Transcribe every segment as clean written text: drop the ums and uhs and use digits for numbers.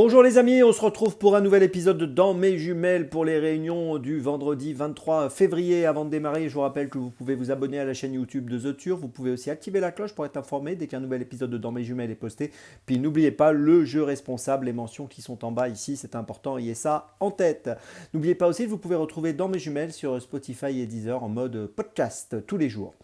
Bonjour les amis, on se retrouve pour un nouvel épisode de Dans mes jumelles pour les réunions du vendredi 23 février. Avant de démarrer, je vous rappelle que vous pouvez vous abonner à la chaîne YouTube de The Turf. Vous pouvez aussi activer la cloche pour être informé dès qu'un nouvel épisode de Dans mes jumelles est posté. Puis n'oubliez pas le jeu responsable, les mentions qui sont en bas ici, c'est important, ayez ça en tête. N'oubliez pas aussi que vous pouvez retrouver Dans mes jumelles sur Spotify et Deezer en mode podcast tous les jours.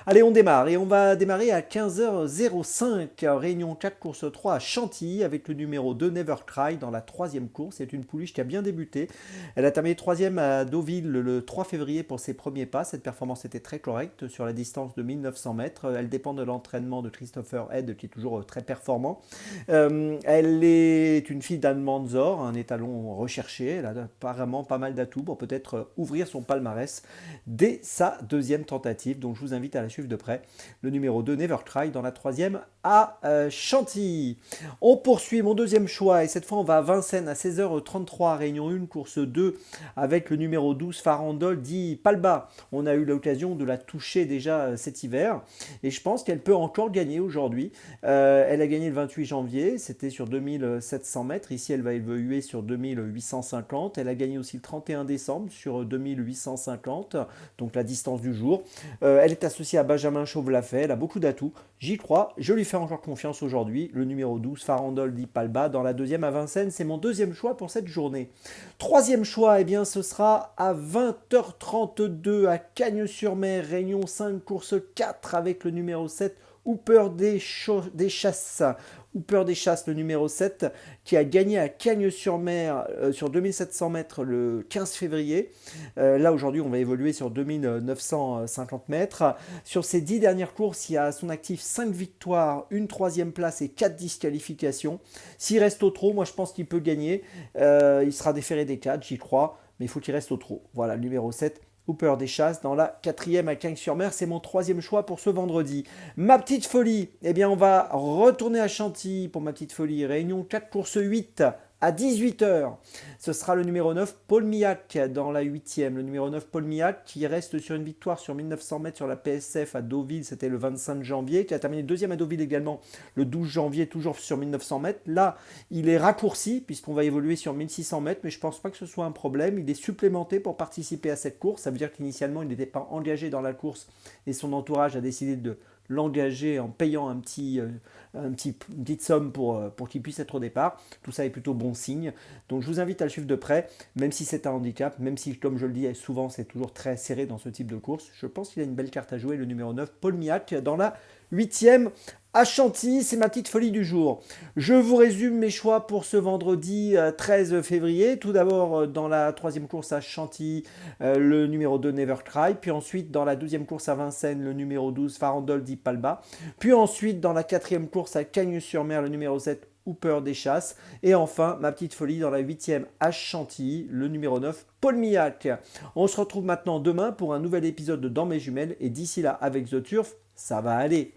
Allez, on démarre et on va démarrer à 15h05, réunion 4 course 3 à Chantilly avec le numéro 2 Never Cry dans la troisième course. C'est une pouliche qui a bien débuté. Elle a terminé troisième à Deauville le 3 février pour ses premiers pas. Cette performance était très correcte sur la distance de 1900 mètres. Elle dépend de l'entraînement de Christopher Head qui est toujours très performant. Elle est une fille d'Anne Manzor, un étalon recherché. Elle a apparemment pas mal d'atouts pour peut-être ouvrir son palmarès dès sa deuxième tentative. Donc je vous invite à la suivre de près. Le numéro 2 Never Cry dans la troisième à Chantilly. On poursuit mon deuxième choix et cette fois on va à Vincennes à 16h33, réunion 1, course 2 avec le numéro 12 Farandole dit Palba. On a eu l'occasion de la toucher déjà cet hiver et je pense qu'elle peut encore gagner aujourd'hui. Elle a gagné le 28 janvier, c'était sur 2700 mètres. Ici elle va évoluer sur 2850. Elle a gagné aussi le 31 décembre sur 2850, donc la distance du jour. Elle est associée à Benjamin Chauve-Lafay, elle a beaucoup d'atouts. J'y crois, je lui fais encore confiance aujourd'hui. Le numéro 12, Farandole dit Palba, dans la deuxième à Vincennes, c'est mon deuxième choix pour cette journée. Troisième choix, eh bien, ce sera à 20h32 à Cagnes-sur-Mer, réunion 5, course 4 avec le numéro 7, Hooper des Chasses. Hooper des Chasses, le numéro 7, qui a gagné à Cagnes-sur-Mer sur 2700 mètres le 15 février. Là, aujourd'hui, on va évoluer sur 2950 mètres. Sur ces 10 dernières courses, il y a à son actif 5 victoires, une troisième place et 4 disqualifications. S'il reste au trot, moi, je pense qu'il peut gagner. Il sera déféré des 4, j'y crois, mais il faut qu'il reste au trot. Voilà, le numéro 7. Hooper des Chasses dans la quatrième à Cagnes-sur-Mer, c'est mon troisième choix pour ce vendredi. Ma petite folie, eh bien on va retourner à Chantilly pour ma petite folie. Réunion 4 course 8 à 18h. Ce sera le numéro 9, Paul Millac dans la huitième. Le numéro 9, Paul Millac, qui reste sur une victoire sur 1900 mètres sur la PSF à Deauville, c'était le 25 janvier, qui a terminé deuxième à Deauville également le 12 janvier, toujours sur 1900 mètres. Là, il est raccourci, puisqu'on va évoluer sur 1600 mètres, mais je ne pense pas que ce soit un problème. Il est supplémenté pour participer à cette course. Ça veut dire qu'initialement, il n'était pas engagé dans la course et son entourage a décidé de l'engager en payant une petite somme pour qu'il puisse être au départ. Tout ça est plutôt bon signe. Donc je vous invite à le suivre de près, même si c'est un handicap, même si, comme je le dis souvent, c'est toujours très serré dans ce type de course. Je pense qu'il a une belle carte à jouer, le numéro 9, Paul Millac, dans la huitième à Chantilly. C'est ma petite folie du jour. Je vous résume mes choix pour ce vendredi 13 février. Tout d'abord, dans la troisième course à Chantilly, le numéro 2 Never Cry. Puis ensuite, dans la deuxième course à Vincennes, le numéro 12 Farandole dit Palba. Puis ensuite, dans la quatrième course à Cagnes-sur-Mer, le numéro 7 Hooper des Chasses. Et enfin, ma petite folie dans la huitième à Chantilly, le numéro 9 Paul Millac. On se retrouve maintenant demain pour un nouvel épisode de Dans mes jumelles. Et d'ici là, avec The Turf, ça va aller.